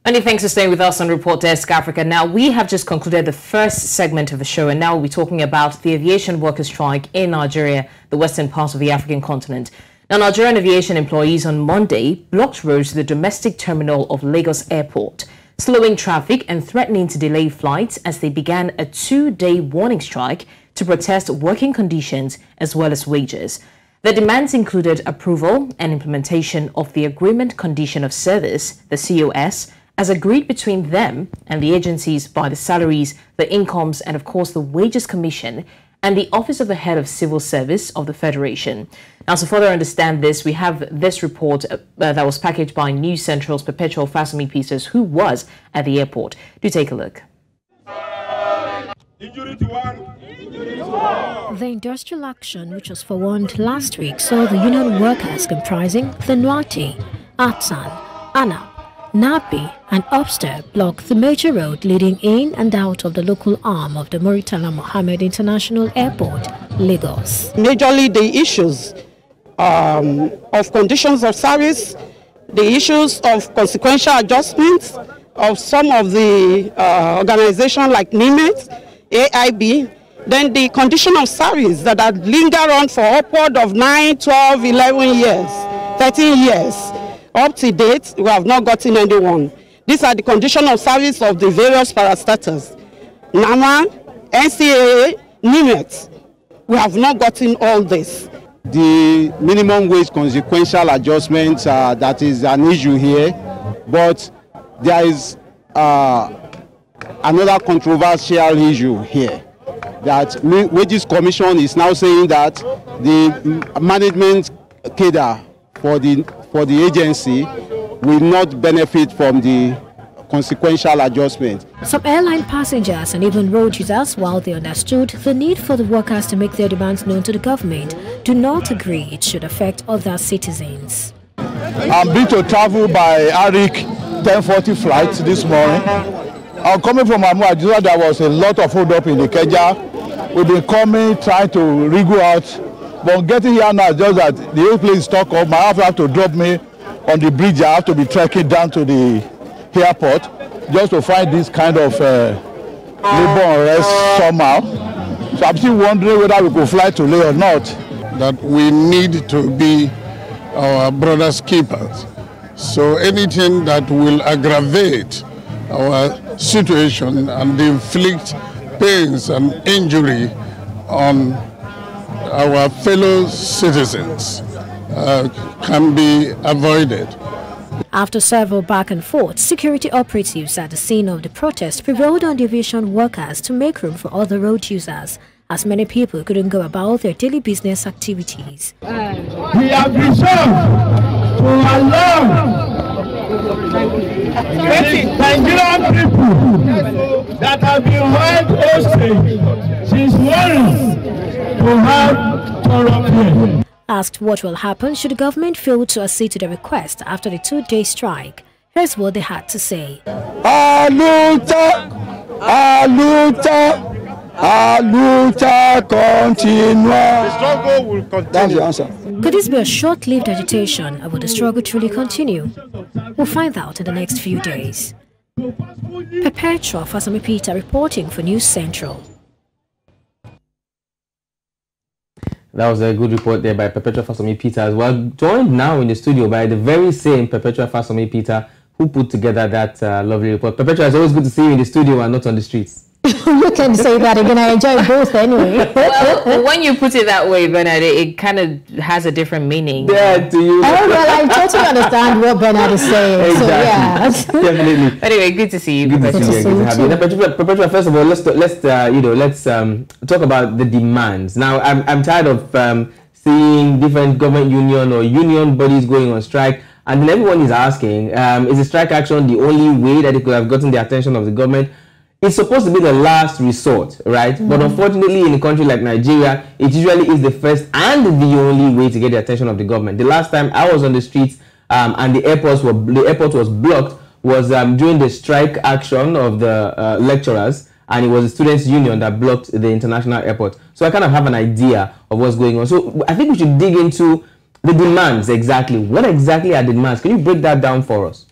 Many thanks for staying with us on Report Desk Africa. Now, we have just concluded the first segment of the show, and now we'll be talking about the aviation workers' strike in Nigeria, the western part of the African continent. Now, Nigerian Aviation employees on Monday blocked roads to the domestic terminal of Lagos Airport, slowing traffic and threatening to delay flights as they began a 2-day warning strike to protest working conditions as well as wages. The demands included approval and implementation of the Agreement Condition of Service, the COS, as agreed between them and the agencies by the Salaries, the Incomes, and of course the Wages Commission and the Office of the Head of Civil Service of the Federation. Now, to further understand this, we have this report that was packaged by News Central's Perpetual Fasanmi-Peters, who was at the airport. Do take a look. Injury to one. The industrial action, which was forewarned last week, saw the union workers comprising the Nwati, Atsan, Anap, Napi and Upster block the major road leading in and out of the local arm of the Murtala Mohammed International Airport, Lagos. Majorly the issues of conditions of service, the issues of consequential adjustments of some of the organizations like NIMET, AIB, then the condition of service that had lingered on for upward of 9, 12, 11 years, 13 years. Up to date, we have not gotten anyone. These are the condition of service of the various parastatals. NAMA, NCAA, NIMET. We have not gotten all this. The minimum wage consequential adjustment, that is an issue here, but there is another controversial issue here. That Wages Commission is now saying that the management cadre for the agency will not benefit from the consequential adjustment. Some airline passengers and even road users, while they understood the need for the workers to make their demands known to the government, do not agree it should affect other citizens. I'm being to travel by ARIC 1040 flights this morning. I'm coming from Amuajuza. There was a lot of hold up in the Keja. We've been coming, trying to wriggle out. But getting here now, just that the whole place is stuck up. My wife have to drop me on the bridge. I have to be trekking down to the airport just to find this kind of labor unrest somehow. So I'm still wondering whether we could fly to Lagos or not. That we need to be our brothers' keepers. So anything that will aggravate our situation and inflict pains and injury on our fellow citizens can be avoided. After several back and forth, security operatives at the scene of the protest prevailed on the aviation workers to make room for other road users, as many people couldn't go about their daily business activities. We have resolved to allow Nigerian people that have been held hostage since morning to have thorough care. Asked what will happen should the government fail to accede to the request after the 2-day strike, here's what they had to say. Aluta, aluta, aluta continua. The struggle will continue. That's the answer. Could this be a short-lived agitation, or will the struggle truly continue? We'll find out in the next few days. Perpetual Fasanmi-Peters reporting for News Central. That was a good report there by Perpetual Fasanmi-Peters. We're joined now in the studio by the very same Perpetual Fasanmi-Peters who put together that lovely report. Perpetual, it's always good to see you in the studio and not on the streets. You can say that again. I enjoy both anyway. Well, when you put it that way, Bernard, it kind of has a different meaning. Yeah, to you. Oh, well, I totally understand what Bernard is saying. Exactly. So, yeah. Definitely. Anyway, good to see you. Good to see you. Good to have you. Now, Perpetual, first of all, let's talk about the demands. Now, I'm tired of seeing different government union or union bodies going on strike, and then everyone is asking, is the strike action the only way that it could have gotten the attention of the government? It's supposed to be the last resort, right? But unfortunately, in a country like Nigeria, it usually is the first and the only way to get the attention of the government. The last time I was on the streets and the airport was blocked was during the strike action of the lecturers, and it was the students' union that blocked the international airport. So I kind of have an idea of what's going on. So I think we should dig into the demands exactly. What exactly are the demands? Can you break that down for us?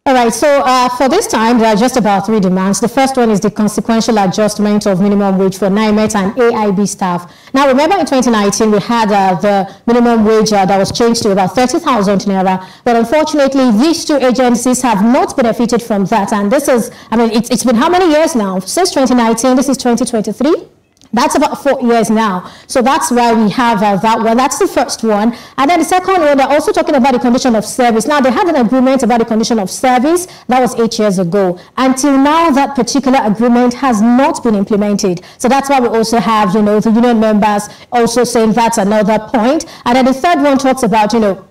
All right, so for this time, there are just about 3 demands. The first one is the consequential adjustment of minimum wage for NIMET and AIB staff. Now, remember in 2019, we had the minimum wage that was changed to about 30,000 naira. But unfortunately, these 2 agencies have not benefited from that. And this is, I mean, it's been how many years now? Since 2019, this is 2023. That's about 4 years now. So that's why we have that one. That's the first one. And then the second one, they're also talking about the condition of service. Now, they had an agreement about the condition of service. That was 8 years ago. Until now, that particular agreement has not been implemented. So that's why we also have, you know, the union members also saying that's another point. And then the third one talks about, you know,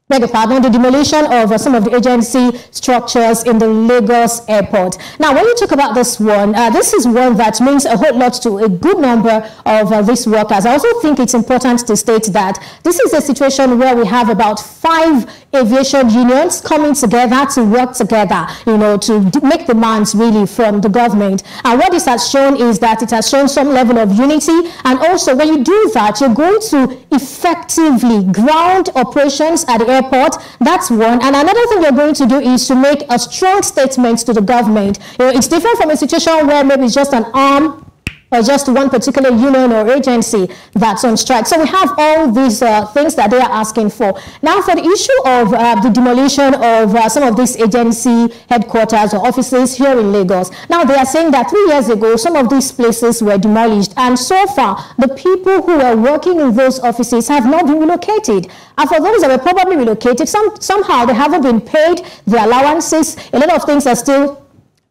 the demolition of some of the agency structures in the Lagos airport. Now, when you talk about this one, this is one that means a whole lot to a good number of these workers. I also think it's important to state that this is a situation where we have about 5 aviation unions coming together to work together, you know, to make demands really from the government. And what this has shown is that it has shown some level of unity. And also, when you do that, you're going to effectively ground operations at the airport. That's one. And another thing you're going to do is to make a strong statement to the government. You know, it's different from a situation where maybe it's just an arm or just one particular union or agency that's on strike. So we have all these things that they are asking for. Now, for the issue of the demolition of some of these agency headquarters or offices here in Lagos, now they are saying that 3 years ago, some of these places were demolished. And so far, the people who were working in those offices have not been relocated. And for those that were probably relocated, somehow they haven't been paid the allowances. A lot of things are still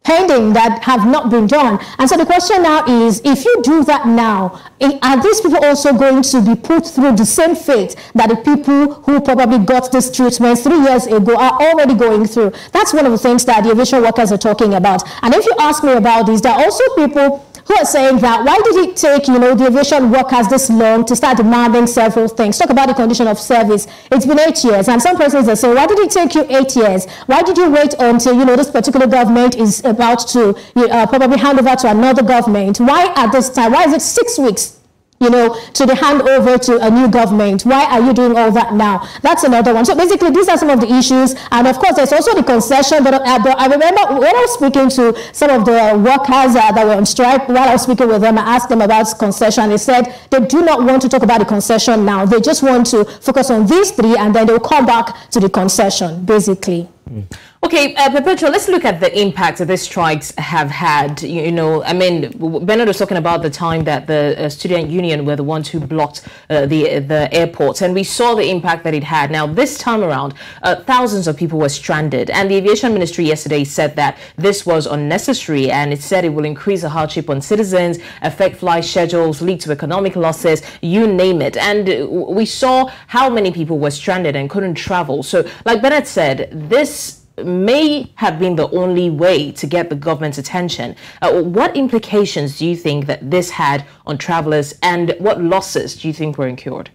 pending that have not been done. And so the question now is, if you do that now, are these people also going to be put through the same fate that the people who probably got this treatment 3 years ago are already going through? That's one of the things that the aviation workers are talking about. And if you ask me about this, there are also people who are saying that why did it take, you know, the aviation workers this long to start demanding several things? Talk about the condition of service. It's been 8 years, and some persons are saying, why did it take you 8 years? Why did you wait until, you know, this particular government is about to probably hand over to another government? Why at this time? Why is it 6 weeks, you know, to the handover to a new government? Why are you doing all that now? That's another one. So basically, these are some of the issues. And of course, there's also the concession. But I remember when I was speaking to some of the workers that were on strike, while I was speaking with them, I asked them about concession. They said they do not want to talk about the concession now. They just want to focus on these 3, and then they'll come back to the concession, basically. Okay, Perpetual, let's look at the impact that these strikes have had. You know, I mean, Bernard was talking about the time that the student union were the ones who blocked the airports, and we saw the impact that it had. Now, this time around, thousands of people were stranded, and the aviation ministry yesterday said that this was unnecessary, and it said it will increase the hardship on citizens, affect flight schedules, lead to economic losses, you name it. And we saw how many people were stranded and couldn't travel. So, like Bernard said, this may have been the only way to get the government's attention. What implications do you think that this had on travelers, and what losses do you think were incurred?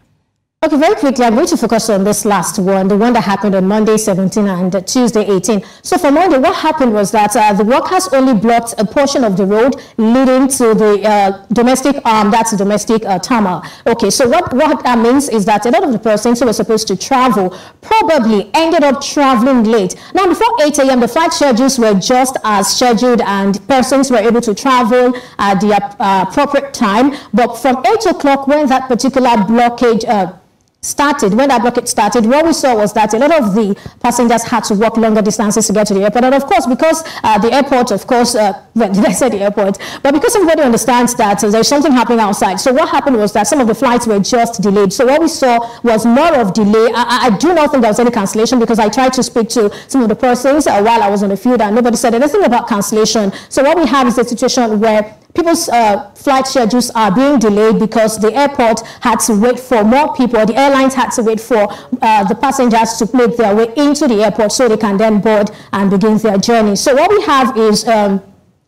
Okay, very quickly, I'm going to focus on this last one, the one that happened on Monday 17 and Tuesday 18. So for Monday, what happened was that the workers only blocked a portion of the road leading to the domestic that's the domestic terminal. Okay, so what that means is that a lot of the persons who were supposed to travel probably ended up traveling late. Now, before 8 a.m., the flight schedules were just as scheduled, and persons were able to travel at the appropriate time. But from 8 o'clock, when that particular blockage started, what we saw was that a lot of the passengers had to walk longer distances to get to the airport. And of course, because the airport, of course, well, did I say the airport? But because everybody understands that there's something happening outside. So what happened was that some of the flights were just delayed. So what we saw was more of delay. I do not think there was any cancellation, because I tried to speak to some of the persons while I was on the field, and nobody said anything about cancellation. So what we have is a situation where people's flight schedules are being delayed because the airport had to wait for more people. The airlines had to wait for the passengers to make their way into the airport so they can then board and begin their journey. So what we have is a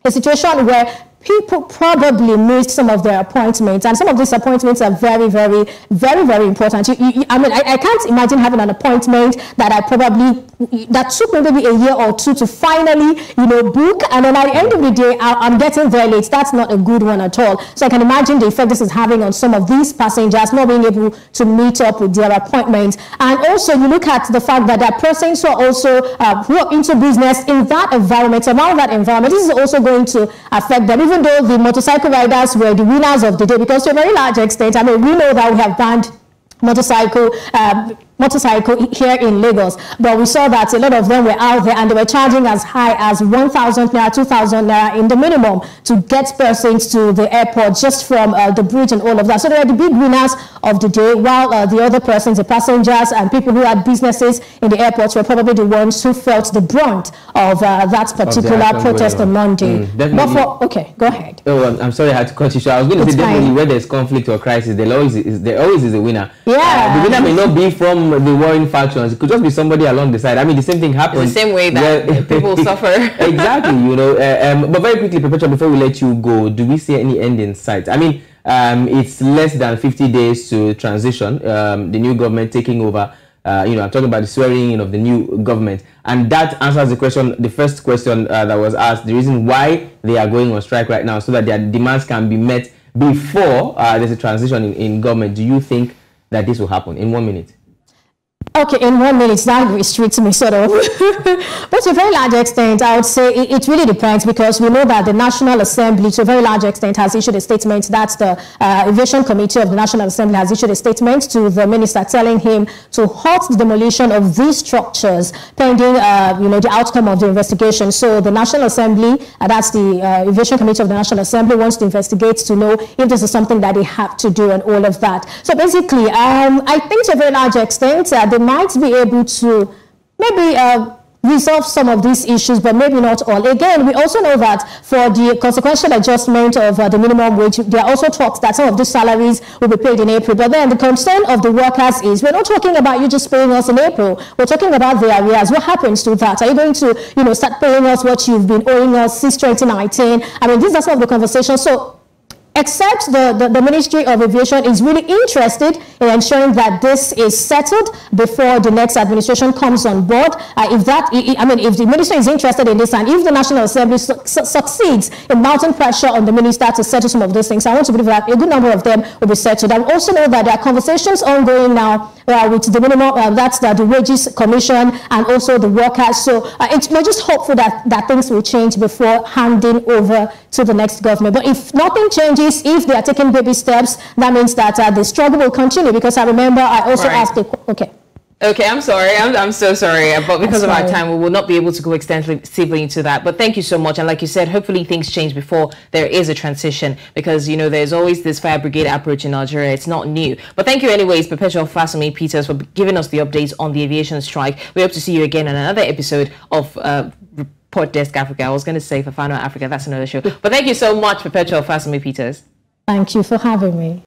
situation where people probably missed some of their appointments, and some of these appointments are very, very, very, very important. I mean, I can't imagine having an appointment that took me maybe a year or two to finally, book, and then at the end of the day, I'm getting there late. That's not a good one at all. So I can imagine the effect this is having on some of these passengers not being able to meet up with their appointments. And also, you look at the fact that there are persons who are also who are into business in that environment, around that environment. This is also going to affect them, even though the motorcycle riders were the winners of the day, because to a very large extent, I mean, we know that we have banned motorcycle here in Lagos, but we saw that a lot of them were out there and they were charging as high as 1,000 naira, 2,000 naira in the minimum to get persons to the airport just from the bridge and all of that. So they were the big winners of the day, while the other persons, the passengers and people who had businesses in the airports, were probably the ones who felt the brunt of that particular protest on Monday. Okay, go ahead. Oh, I'm sorry I had to cut you short. I was going to say definitely where there's conflict or crisis, there always is a winner. Yeah. The winner may not be from the warring factions. It could just be somebody along the side. I mean, the same thing happens. It's the same way that people suffer. Exactly, but very quickly, Perpetual, before we let you go, do we see any end in sight? I mean, it's less than 50 days to transition, the new government taking over. I'm talking about the swearing in of the new government. And that answers the question, the first question that was asked, the reason why they are going on strike right now, so that their demands can be met before there's a transition in government. Do you think that this will happen in 1 minute? Okay, in 1 minute, that restricts me sort of. But to a very large extent, I would say it really depends, because we know that the National Assembly, to a very large extent, has issued a statement. That's the Aviation Committee of the National Assembly has issued a statement to the minister telling him to halt the demolition of these structures pending, the outcome of the investigation. So the National Assembly, that's the Aviation Committee of the National Assembly, wants to investigate to know if this is something that they have to do and all of that. So basically, I think to a very large extent, they might be able to maybe resolve some of these issues, but maybe not all. Again, we also know that for the consequential adjustment of the minimum wage, there are also talks that some of the salaries will be paid in April. But then the concern of the workers is, we're not talking about you just paying us in April. We're talking about the arrears. What happens to that? Are you going to, start paying us what you've been owing us since 2019? I mean, these are some of the conversations. So, except the Ministry of Aviation is really interested in ensuring that this is settled before the next administration comes on board. If the minister is interested in this, and if the National Assembly succeeds in mounting pressure on the minister to settle some of those things, I want to believe that a good number of them will be settled. I also know that there are conversations ongoing now with the minimum, that's the Wages Commission and also the workers. So we're just hopeful that things will change before handing over to the next government. But if nothing changes, if they are taking baby steps, that means that the struggle will continue, because I remember I also asked Okay, I'm sorry. I'm so sorry. But because of our time, we will not be able to go extensively into that. But thank you so much. And like you said, hopefully things change before there is a transition, because, there's always this fire brigade approach in Nigeria. It's not new. But thank you anyways, Perpetual Fasanmi-Peters, for giving us the updates on the aviation strike. We hope to see you again in another episode of Report Desk Africa. I was going to say for Final Africa. That's another show. But thank you so much, Perpetual Fasanmi-Peters. Thank you for having me.